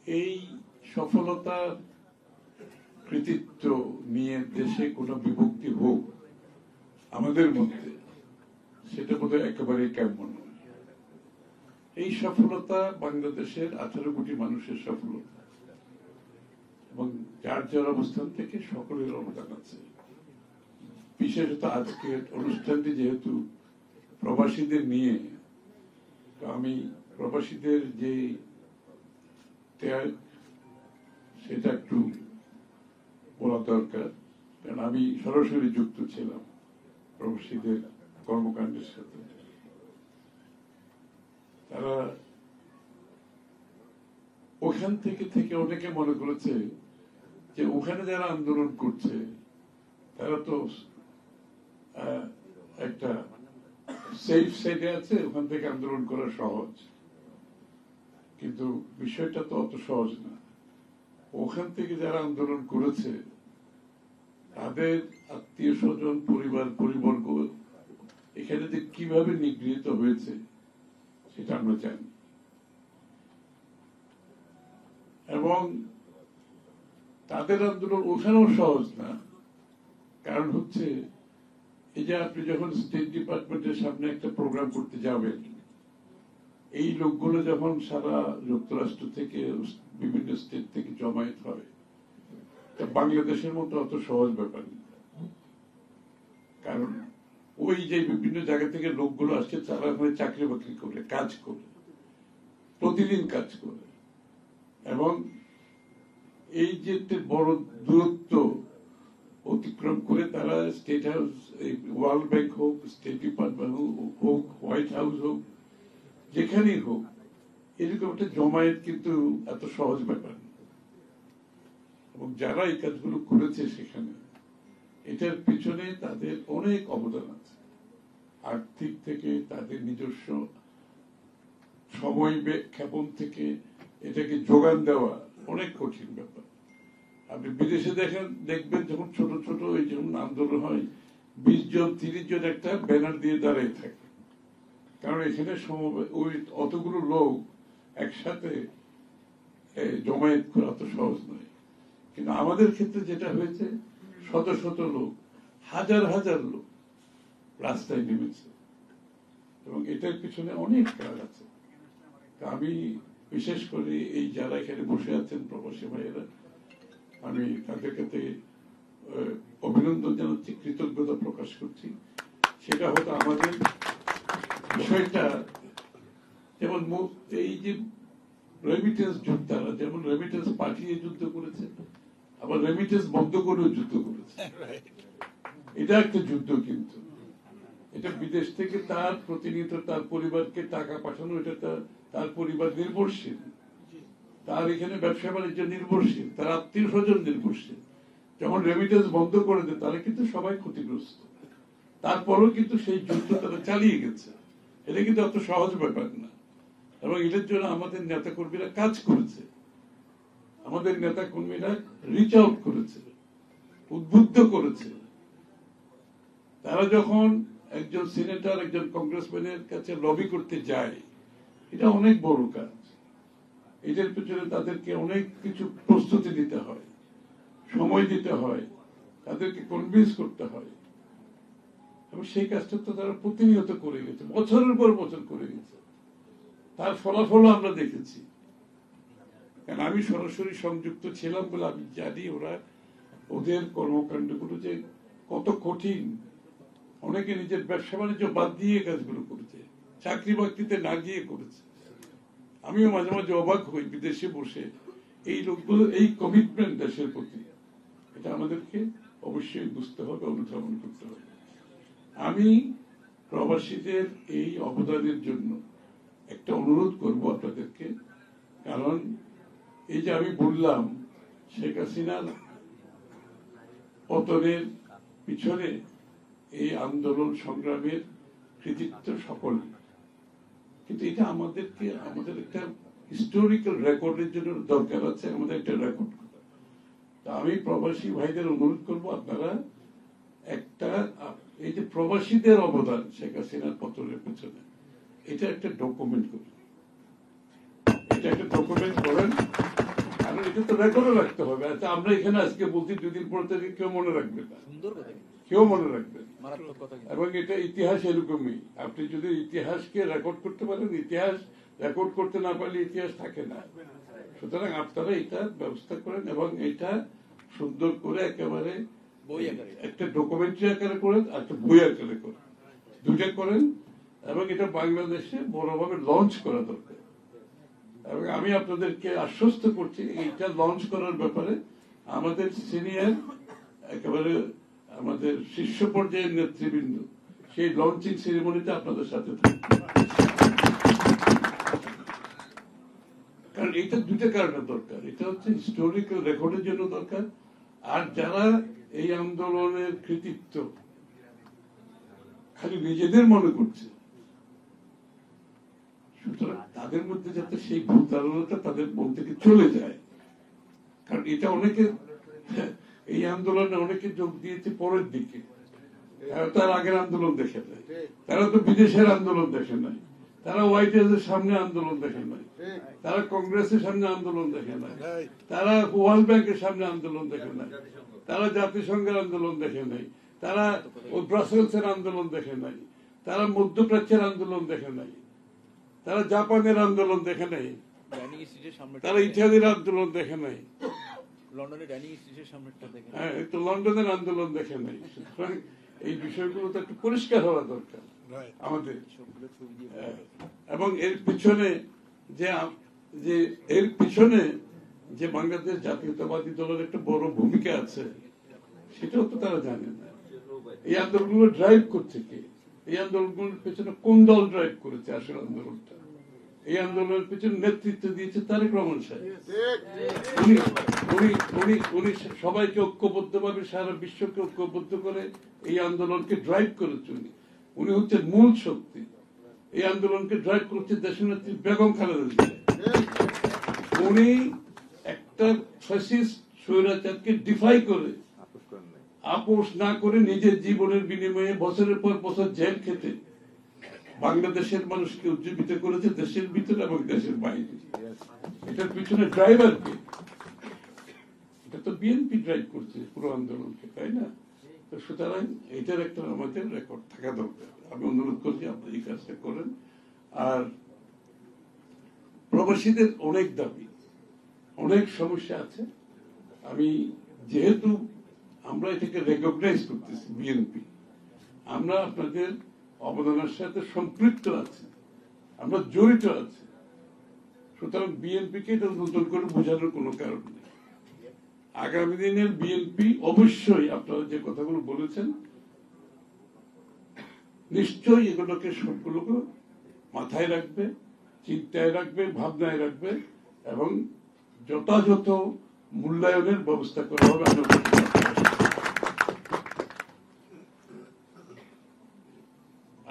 এই সফলতার কৃতিত্ব নিয়ে দেশে কোনো বিভক্তি হোক আমাদের মধ্যে, সেটা বোধহয় একেবারেই কাম্য নয়। এই সফলতা বাংলাদেশের 18 কোটি মানুষের সফলতা এবং যার যার অবস্থান থেকে সকলের অবদান আছে। বিশেষত আজকের অনুষ্ঠানটি যেহেতু প্রবাসীদের নিয়ে, আমি প্রবাসীদের যে ত্যাগ সেটা একটু বলা দরকার, কারণ আমি সরাসরি যুক্ত ছিলাম প্রবাসীদের কর্মকাণ্ডের সাথে। তারা ওখান থেকে অনেকে মনে করেছে যে ওখানে যারা আন্দোলন করছে তারা তো একটা সেফ সাইডে আছে, ওখান থেকে আন্দোলন করা সহজ, কিন্তু বিষয়টা তো অত সহজ না। ওখান থেকে যারা আন্দোলন করেছে তাদের আত্মীয় স্বজন, পরিবর্গ এখানে যে কিভাবে নিগৃহীত হয়েছে সেটা আমরা জানি। এবং তাদের আন্দোলন ওখানেও সহজ না, কারণ হচ্ছে এই যে আপনি যখন স্টেট ডিপার্টমেন্টের সামনে একটা প্রোগ্রাম করতে যাবেন, এই লোকগুলো যখন সারা যুক্তরাষ্ট্র থেকে বিভিন্ন স্টেট থেকে জমায়েত হয়, বাংলাদেশের মতো অত সহজ ব্যাপার না। কারণ ওই যে বিভিন্ন জায়গা থেকে লোকগুলো আসছে, তারা ওখানে চাকরি বাকরি করে, কাজ করে, প্রতিদিন কাজ করে, এবং এই যে বড় দূরত্ব অতিক্রম করে তারা স্টেট হাউস, ওয়ার্ল্ড ব্যাংক হোক, স্টেট ডিপার্টমেন্ট হোক, হোয়াইট হাউস হোক, যেখানেই হোক, এরকম একটা জমায়েত কিন্তু এত সহজ ব্যাপার না। এবং যারা এই কাজগুলো করেছে সেখানে, এটার পিছনে তাদের অনেক অবদান আছে। আর্থিক থেকে তাদের নিজস্ব সময় ক্ষেপণ থেকে এটাকে যোগান দেওয়া অনেক কঠিন ব্যাপার। আপনি বিদেশে দেখবেন যখন ছোট ছোট এই যেমন আন্দোলন হয়, 20 জন 30 জন একটা ব্যানার দিয়ে দাঁড়িয়ে থাকে, কারণ এখানে ওই অতগুলো লোক একসাথে জমায়েত করা অত সহজ নয়। কিন্তু আমাদের ক্ষেত্রে যেটা হয়েছে, শত শত লোক, হাজার হাজার লোক রাস্তায় নেমেছে, এবং এটার পিছনে অনেক কাজ আছে। আমি বিশেষ করে এই যারা এখানে বসে আছেন প্রবাসী ভাইয়েরা, আমি তাদের কাছে অভিনন্দন জানাচ্ছি, কৃতজ্ঞতা প্রকাশ করছি। সেটা হয়তো আমাদের বিষয়টা, যেমন এই যে রেমিটেন্স যোদ্ধারা যেমন রেমিটেন্স পাঠিয়ে যুদ্ধ করেছে, আবার রেমিটেন্স বন্ধ করেও যুদ্ধ করেছে। এটা একটা যুদ্ধ, কিন্তু এটা বিদেশ থেকে তার প্রতিনিয়ত তার পরিবারকে টাকা পাঠানো, এটা তার পরিবার নির্ভরশীল, তার এখানে ব্যবসা বাণিজ্য নির্ভরশীল, তার আত্মীয় স্বজন নির্ভরশীল। যখন রেমিটেন্স বন্ধ করে দেয় তাহলে কিন্তু সবাই ক্ষতিগ্রস্ত। তারপরেও কিন্তু সেই যুদ্ধ তারা চালিয়ে গেছে। এটা কিন্তু অত সহজ ব্যাপার না, এবং এটার জন্য আমাদের নেতা কর্মীরা কাজ করেছে, আমাদের নেতা কর্মীরা রিচ আউট করেছে, উদ্বুদ্ধ করেছে। তারা যখন একজন সিনেটর, একজন কংগ্রেসম্যানের কাছে লবি করতে যায়, এটা অনেক বড় কাজ। এটার পেছনে তাদেরকে অনেক কিছু প্রস্তুতি দিতে হয়, সময় দিতে হয়, তাদেরকে কনভিন্স করতে হয়, এবং সেই কাজটা তো তারা প্রতিনিয়ত করে গেছে, বছরের পর বছর করে গেছে। তার ফলাফল আমরা দেখেছি, কারণ আমি সরাসরি সংযুক্ত ছিলাম বলে আমি জানি ওদের কর্মকাণ্ডগুলো যে কত কঠিন। অনেকে নিজের ব্যবসা বাণিজ্য বাদ দিয়ে কাজগুলো করেছে, চাকরি বাকরিতে না গিয়ে করেছে। আমিও মাঝে মাঝে অবাক হই বিদেশে বসে, এই লোকগুলো এই কমিটমেন্ট দেশের প্রতি, এটা আমাদেরকে অবশ্যই বুঝতে হবে, অনুধাবন করতে হবে। আমি প্রবাসীদের এই অবদানের জন্য একটা অনুরোধ করব আপনাদেরকে, কারণ এই যে আমি বললাম শেখ হাসিনার পতনের পিছনে এই আন্দোলন সংগ্রামের কৃতিত্ব সকল, কিন্তু এটা আমাদের একটা হিস্টোরিক্যাল রেকর্ডের জন্য দরকার আছে, আমাদের একটা রেকর্ড। আমি প্রবাসী ভাইদের অনুরোধ করবো, আপনারা একটা এই যে প্রবাসীদের অবদান শেখ হাসিনার পতনের পেছনে, এটা একটা ডকুমেন্ট করেন, এটা একটা ডকুমেন্ট করেন। এটা তো রেকর্ডে রাখতে হবে। আচ্ছা, আমরা এখানে আজকে বলছি, দুদিন পর থেকে কেউ মনে রাখবে না, কেউ মনে রাখবে। এবং এটা ইতিহাস এরকমই, আপনি যদি ইতিহাসকে রেকর্ড করতে পারেন, ইতিহাস রেকর্ড করতে না পারলে ইতিহাস থাকে না। সুতরাং আপনারা এটা ব্যবস্থা করেন এবং এটা সুন্দর করে একেবারে একটা ডকুমেন্টারি আকারে করেন, একটা বই আকারে করেন, দুইটা করেন। এবং এটা বাংলাদেশে বড়ভাবে লঞ্চ করা দরকার। এবং আমি আপনাদেরকে আশ্বস্ত করছি, এটা লঞ্চ করার ব্যাপারে আমাদের সিনিয়র একেবারে আমাদের শীর্ষ পর্যায়ের নেতৃবৃন্দ সেই লঞ্চিং সেরিমনিতে আপনাদের সাথে থাকবে। কারণ এটা দুইটা কারণে দরকার। এটা হচ্ছে হিস্টোরিক্যাল রেকর্ডের জন্য দরকার, আর যারা এই আন্দোলনের কৃতিত্ব খালি নিজেদের মনে করছে, সুতরাং তাদের মধ্যে যাতে সেই ভুল ধারণাটা তাদের মন থেকে চলে যায়। কারণ এটা অনেকে, এই আন্দোলনে অনেকে যোগ দিয়েছে পরের দিকে, তার আগের আন্দোলন দেখে নাই, তারা তো বিদেশের আন্দোলন দেখে নাই, তারা হোয়াইট হাউসের সামনে আন্দোলন দেখে নাই, তারা কংগ্রেসের সামনে আন্দোলন দেখে নাই, তারা ওয়ার্ল্ড ব্যাংকের সামনে আন্দোলন দেখে নাই, তারা জাতিসংঘের আন্দোলন দেখে নাই, তারা ব্রাসেলসের আন্দোলন দেখে নাই, তারা মধ্যপ্রাচ্যের আন্দোলন দেখে নাই, তারা জাপানের আন্দোলন দেখে নাই, তারা ইটালির আন্দোলন দেখে নাই, লন্ডনের আন্দোলন দেখে নাই। এই বিষয়গুলো তো একটু পরিষ্কার হওয়া দরকার আমাদের। এবং এর পিছনে যে বাংলাদেশ জাতীয়তাবাদী দলের একটা বড় ভূমিকা আছে, সেটাও তো তারা জানে না। এই আন্দোলনগুলো ড্রাইভ করছে কে? এই আন্দোলনগুলোর পেছনে কোন দল ড্রাইভ করেছে আসল আন্দোলনটা? এই আন্দোলনের পিছনে নেতৃত্ব দিয়েছে তারেক রহমান সাহেব। উনি সবাইকে ঐক্যবদ্ধভাবে, সারা বিশ্বকে ঐক্যবদ্ধ করে এই আন্দোলনকে ড্রাইভ করেছেন। উনি হচ্ছেন মূল শক্তি। এই আন্দোলনকে ড্রাইভ করছে দেশনেত্রী বেগম খালেদা জিয়া। উনি একটা ফ্যাসিস্ট স্বৈরাচারকে ডিফাই করে, আপোষ না করে, নিজের জীবনের বিনিময়ে বছরের পর বছর জেল খেতে বাংলাদেশের মানুষকে উজ্জীবিত করেছে, দেশের ভিতরে এবং দেশের বাইরে। এটার পিছনে ড্রাইভার কে? এটা তো বিএনপি ড্রাইভ করছে পুরো আন্দোলনকে, তাই না? তো সুতরাং এটার একটা আমাদের রেকর্ড থাকা দরকার। আমি অনুরোধ করছি আপনি এই কাজটা করেন। আর প্রবাসীদের অনেক দাবি, অনেক সমস্যা আছে। আমি যেহেতু আমরা এটাকে রেকগনাইজ করতেছি, বিএনপি আমরা আপনাদের অবদানের সাথে সম্পৃক্ত আছি, আমরা জড়িত আছি। সুতরাং বিএনপিকে এটা নতুন করে বোঝানোর কোনো কারণ নেই। আগামী দিনের বিএনপি অবশ্যই আপনারা যে কথাগুলো বলেছেন, নিশ্চয়ই এগুলোকে সবগুলোকে মাথায় রাখবে, চিন্তায় রাখবে, ভাবনায় রাখবে এবং যথাযথ মূল্যায়নের ব্যবস্থা করা হবে।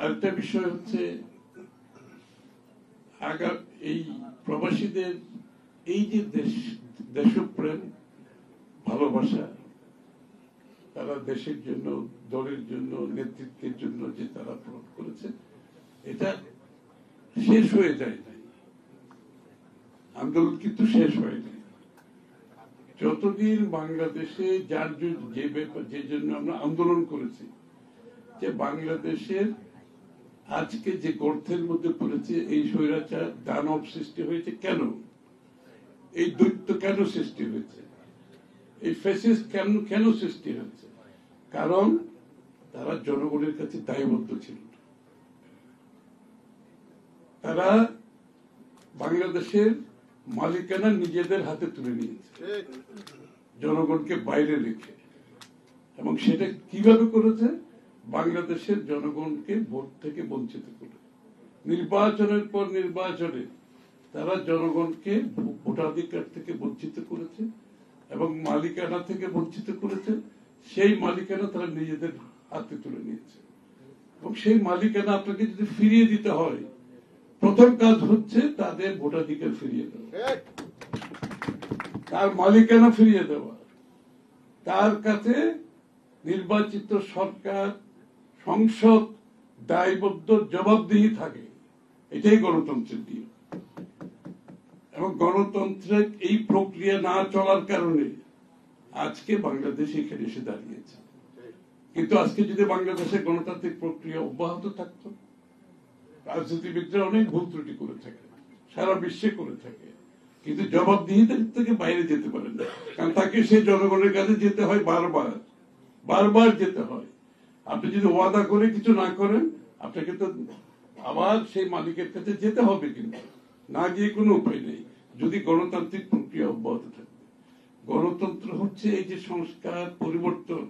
আরেকটা বিষয় হচ্ছে, এই প্রবাসীদের এই যে দেশপ্রেম, ভালোবাসা, তারা দেশের জন্য, দলের জন্য, নেতৃত্বের জন্য যে তারা প্রয়োগ করেছে, এটা শেষ হয়ে যায় নাই। আন্দোলন কিন্তু শেষ হয় নাই। যতদিন বাংলাদেশে যে জন্য আমরা আন্দোলন করেছি, যে বাংলাদেশের আজকে যে গর্তের মধ্যে পড়েছে, এই স্বৈরাচার দানব সৃষ্টি হয়েছে কেন? এই দৈত্য কেন সৃষ্টি হয়েছে? এই ফ্যাসিস্ট কেন সৃষ্টি হয়েছে? কারণ তারা জনগণের কাছে দায়বদ্ধ ছিল। তারা বাংলাদেশের মালিকানা নিজেদের হাতে তুলে নিয়েছে, জনগণকে বাইরে রেখে। এবং সেটা কিভাবে করেছে? বাংলাদেশের জনগণকে ভোট থেকে বঞ্চিত করে, নির্বাচনের পর নির্বাচনে তারা জনগণকে ভোটাধিকার থেকে বঞ্চিত করেছে এবং মালিকানা থেকে বঞ্চিত করেছে। সেই মালিকানা তারা নিজেদের হাতে তুলে নিয়েছে। এবং সেই মালিকানা আপনাকে যদি ফিরিয়ে দিতে হয়, প্রথম কাজ হচ্ছে তাদের ভোটাধিকার ফিরিয়ে দেওয়া, তার মালিকানা ফিরিয়ে দেওয়া, তার কাছে নির্বাচিত সরকার, সংসদ দায়বদ্ধ, জবাবদিহি থাকে। এটাই গণতন্ত্রের নিয়ম। এবং এবং গণতন্ত্রের এই প্রক্রিয়া না চলার কারণে আজকে বাংলাদেশ এখানে এসে দাঁড়িয়েছে। কিন্তু আজকে যদি বাংলাদেশের গণতান্ত্রিক প্রক্রিয়া অব্যাহত থাকতো, রাজনীতিবিদরা অনেক ভুল ত্রুটি করে থাকে, সারা বিশ্বে করে থাকে, কিন্তু জবাবদিহিতা থেকে বাইরে যেতে পারে না, কারণ তাকে সেই জনগণের কাছে যেতে হয়, বারবার যেতে হয়। আপনি যদি ওয়াদা করে কিছু না করেন, আপনাকে তো আবার সেই মালিকের কাছে যেতে হবে, কিন্তু না গিয়ে কোনো উপায় নেই যদি গণতান্ত্রিক প্রক্রিয়া অব্যাহত থাকে। গণতন্ত্র হচ্ছে এই যে সংস্কার পরিবর্তন,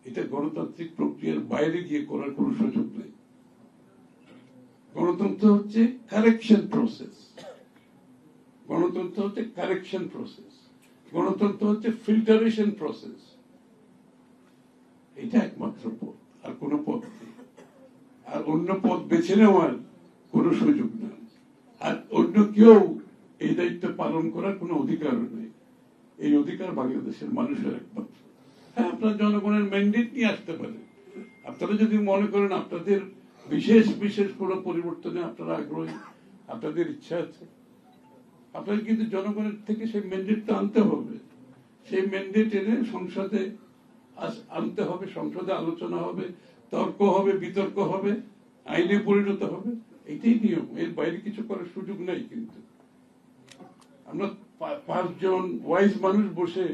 এটা গণতান্ত্রিক প্রক্রিয়ার বাইরে গিয়ে করার কোনো সুযোগ নেই। গণতন্ত্র হচ্ছে কারেকশন প্রসেস, গণতন্ত্র হচ্ছে কারেকশন প্রসেস, গণতন্ত্র হচ্ছে ফিল্টারেশন প্রসেস। এটা একমাত্র পথ, আর কোন পথ নেই। আর অন্য পথ বেছে নেওয়ার কোন সুযোগ নেই, আর অন্য কেউ এই দায়িত্ব পালন করার কোন অধিকারও নেই। এই অধিকার বাংলাদেশের মানুষের একমাত্র। হ্যাঁ, আপনার জনগণের ম্যান্ডেট নিয়ে আসতে পারে। আপনারা যদি মনে করেন আপনাদের বিশেষ বিশেষ কোন পরিবর্তনে আপনারা আগ্রহী, আপনাদের ইচ্ছা আছে, আপনাদের কিন্তু জনগণের থেকে সেই ম্যান্ডেটটা আনতে হবে। সেই ম্যান্ডেট এনে সংসদে আনতে হবে, সংসদে আলোচনা হবে, তর্ক হবে, বিতর্ক হবে, আইনে পরিণত হবে। এটাই নিয়ম, এর বাইরে কিছু করার সুযোগ নাই। কিন্তু আমরা 5 জন ওয়াইজ মানুষ বসে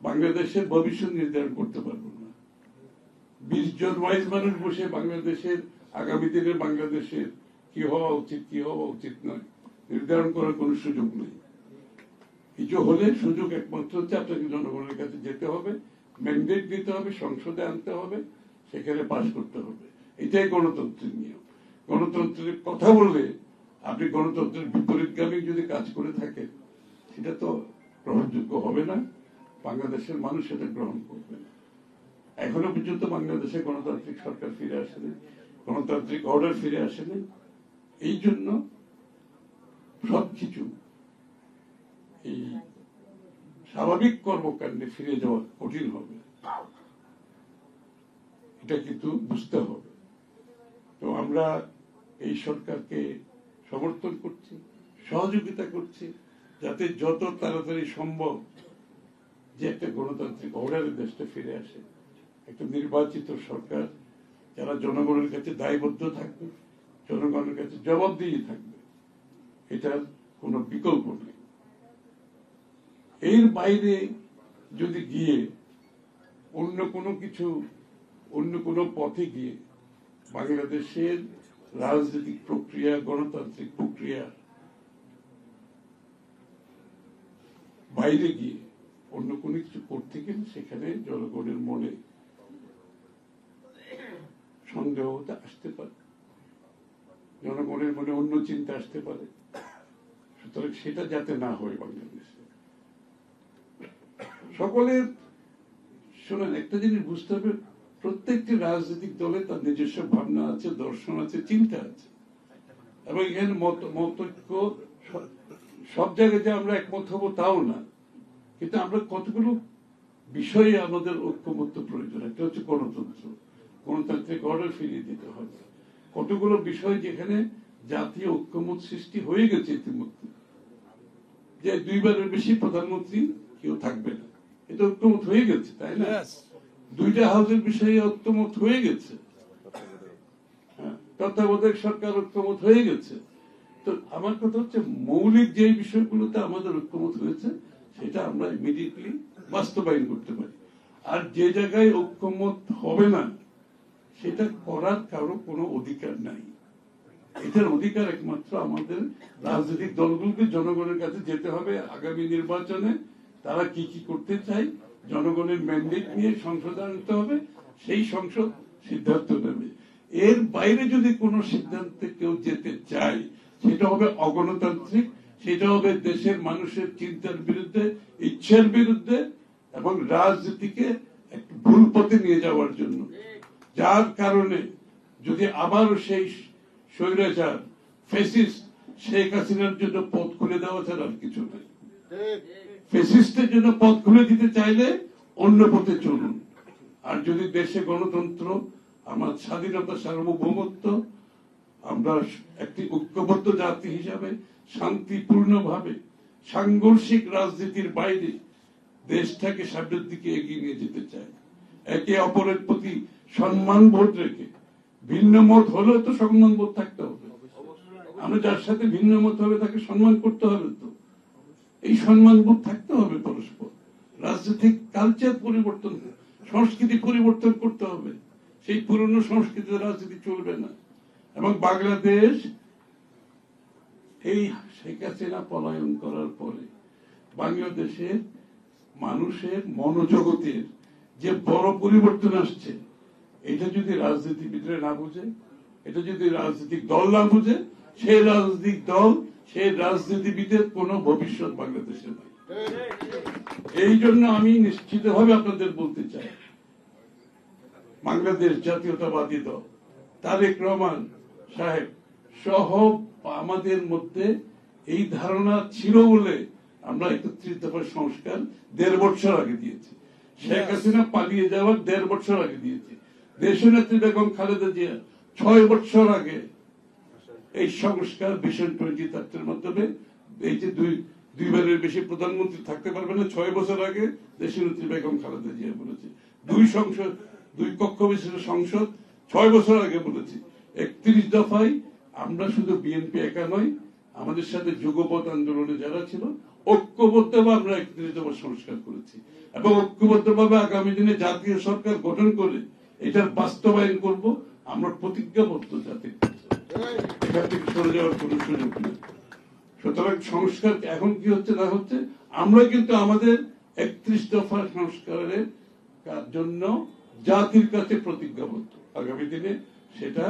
বাংলাদেশের ভবিষ্যৎ নির্ধারণ করতে পারবো না। 20 জন ওয়াইজ মানুষ বসে বাংলাদেশের আগামী দিনের বাংলাদেশের কি হওয়া উচিত, কি হওয়া উচিত নয় নির্ধারণ করার কোন সুযোগ নেই। কিছু হলে সুযোগ একমাত্র হচ্ছে আপনাকে জনগণের কাছে যেতে হবে, ম্যান্ডেট দিতে হবে, সংসদে আনতে হবে, সেখানে পাশ করতে হবে। এটাই গণতন্ত্রের নিয়ম। গণতন্ত্রের কথা বললে আপনি গণতন্ত্রের বিপরীতগামী যদি কাজ করে থাকেন, সেটা তো গ্রহণযোগ্য হবে না, বাংলাদেশের মানুষ সেটা গ্রহণ করবে না। এখনো পর্যন্ত বাংলাদেশে গণতান্ত্রিক সরকার ফিরে আসেনি, গণতান্ত্রিক অর্ডার ফিরে আসেনি। এই জন্য সবকিছু এই স্বাভাবিক কর্মকাণ্ডে ফিরে যাওয়া কঠিন হবে, এটা কিন্তু বুঝতে হবে। তো আমরা এই সরকারকে সমর্থন করছি, সহযোগিতা করছি, যাতে যত তাড়াতাড়ি সম্ভব যে একটা গণতান্ত্রিক অর্ডারে দেশটা ফিরে আসে, একটা নির্বাচিত সরকার যারা জনগণের কাছে দায়বদ্ধ থাকবে, জনগণের কাছে জবাবদিহি থাকবে, এটার কোনো বিকল্প নেই। এর বাইরে যদি গিয়ে অন্য কোনো কিছু, অন্য কোনো পথে গিয়ে বাংলাদেশের রাজনৈতিক প্রক্রিয়া, গণতান্ত্রিক প্রক্রিয়া বাইরে গিয়ে অন্য কোনো কিছু করতে গেলে সেখানে জনগণের মনে সন্দেহ আসতে পারে, জনগণের মনে অন্য চিন্তা আসতে পারে। সুতরাং সেটা যাতে না হয় বাংলাদেশে সকলের। শোনেন, একটা জিনিস বুঝতে হবে, প্রত্যেকটি রাজনৈতিক দলে তার নিজস্ব ভাবনা আছে, দর্শন আছে, চিন্তা আছে, এবং এখানে মতৈক্য সব জায়গায় যে আমরা একমত হবো তাও না, কিন্তু আমরা কতগুলো বিষয়ে আমাদের ঐক্যমত্য প্রয়োজন। একটা হচ্ছে গণতন্ত্র, গণতান্ত্রিক অর্ডার ফিরিয়ে দিতে হবে। কতগুলো বিষয় যেখানে জাতীয় ঐক্যমত সৃষ্টি হয়ে গেছে ইতিমধ্যে, যে 2 বারের বেশি প্রধানমন্ত্রী কেউ থাকবে না, এটা ঐক্যমত হয়ে গেছে, তাই না? 2টা হাউসের বিষয়ে ঐক্যমত হয়ে গেছে, তত্ত্বাবধায়ক সরকার ঐক্যমত হয়ে গেছে। তো আমার কথা হচ্ছে, মৌলিক যে বিষয়গুলোতে আমাদের ঐক্যমত হয়েছে সেটা আমরা ইমিডিয়েটলি বাস্তবায়ন করতে পারি। আর যে জায়গায় ঐক্যমত হবে না সেটা করার কারো কোনো অধিকার নাই। এটার অধিকার একমাত্র আমাদের রাজনৈতিক দলগুলোকে জনগণের কাছে যেতে হবে। আগামী নির্বাচনে তারা কি কি করতে চায় জনগণের ম্যান্ডেট নিয়ে সংসদে আনতে হবে, সেই সংসদ সিদ্ধান্ত নেবে। এর বাইরে যদি কোনো সিদ্ধান্তে কেউ যেতে চায় সেটা হবে অগণতান্ত্রিক, সেটা হবে দেশের মানুষের চিন্তার বিরুদ্ধে, ইচ্ছার বিরুদ্ধে, এবং রাজনীতিকে একটা ভুল পথে নিয়ে যাওয়ার জন্য। যার কারণে যদি আবারও সেই স্বৈরাচার ফ্যাসিস্ট শেখ হাসিনার জন্য পথ খুলে দেওয়া ছাড়া আর কিছু নেই। ফ্যাসিস্টের জন্য পথ খুলে দিতে চাইলে অন্য পথে চলুন। আর যদি দেশে গণতন্ত্র, আমার স্বাধীনতা, সার্বভৌমত্ব, আমরা একটি ঐক্যবদ্ধ জাতি হিসাবে শান্তিপূর্ণভাবে সাংঘর্ষিক রাজনীতির বাইরে দেশটাকে সামনের দিকে এগিয়ে নিয়ে যেতে চায়। একে অপরের প্রতি সম্মান বোধ রেখে, ভিন্ন মত হলেও তো সম্মান বোধ থাকতে হবে। আমরা যার সাথে ভিন্ন মত হবে তাকে সম্মান করতে হবে, তো এই সম্মান বোধ থাকতে হবে পরস্পর। রাজনৈতিক কালচার পরিবর্তন, সংস্কৃতি পরিবর্তন করতে হবে। সেই পুরনো সংস্কৃতিতে রাজনীতি চলবে না। এবং বাংলাদেশ এই শেখ হাসিনা পলায়ন করার পরে বাংলাদেশের মানুষের মনোজগতের যে বড় পরিবর্তন আসছে, এটা যদি রাজনীতিবিদরা না বুঝে, এটা যদি রাজনৈতিক দল না বুঝে, সেই রাজনৈতিক দল, সেই রাজনীতিবিদের কোনো ভবিষ্যৎ বাংলাদেশে নাই। এই জন্য আমি নিশ্চিতভাবে আপনাদের বলতে চাই, বাংলাদেশ জাতীয়তাবাদী দল তারেক রহমান সাহেব সহ আমাদের মধ্যে এই ধারণা ছিল বলে আমরা 31 দফার সংস্কার 1.5 বছর আগে দিয়েছি। শেখ হাসিনা পালিয়ে যাওয়ার 1.5 বছর আগে দিয়েছি। দেশনেত্রী বেগম খালেদা জিয়া 6 বছর আগে এই সংস্কার ভিশন 2030 এর মাধ্যমে, এই যে দুইবারের বেশি প্রধানমন্ত্রী থাকতে পারবে না, 6 বছর আগে দেশনেত্রী বেগম খালেদা জিয়া বলেছে। 2 কক্ষ বিশিষ্ট সংসদ 6 বছর আগে বলেছি। 31 দফায় আমরা শুধু বিএনপি একা নয়, আমাদের সাথে যুগপৎ আন্দোলনে যারা ছিল ঐক্যবদ্ধভাবে আমরা 31 দফা সংস্কার করেছি এবং ঐক্যবদ্ধভাবে আগামী দিনে জাতীয় সরকার গঠন করে এটার বাস্তবায়ন করব। আমরা প্রতিজ্ঞাবদ্ধ, যাতে এখান থেকে সরে যাওয়ার কোন সুযোগ নেই। সুতরাং সংস্কার এখন কি হচ্ছে না হচ্ছে, আমরা কিন্তু আমাদের 31 দফা সংস্কারের জন্য জাতির কাছে প্রতিজ্ঞাবদ্ধ। আগামী দিনে সেটা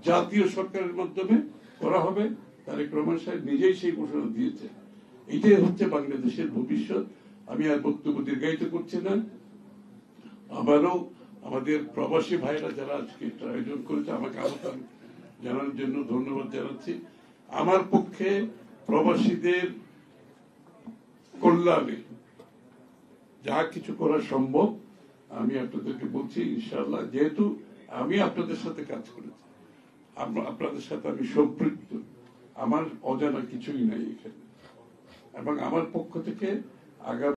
জাতীয় সরকারের মাধ্যমে করা হবে। তারেক রহমান সাহেব নিজেই সেই ঘোষণা দিয়েছে। এটাই হচ্ছে বাংলাদেশের ভবিষ্যৎ। আমি আর বক্তব্য দীর্ঘায়িত করছি না। আবারও আমাদের প্রবাসী ভাইরা যারা আজকে আয়োজন করেছে, আমাকে আমন্ত্রণ জানানোর জন্য ধন্যবাদ জানাচ্ছি। আমার পক্ষে প্রবাসীদের কল্যাণে যা কিছু করা সম্ভব আমি আপনাদেরকে বলছি, ইনশাআল্লাহ। যেহেতু আমি আপনাদের সাথে কাজ করেছি, আপনাদের সাথে আমি সম্পৃক্ত, আমার অজানা কিছুই নাই এখানে। এবং আমার পক্ষ থেকে আগামী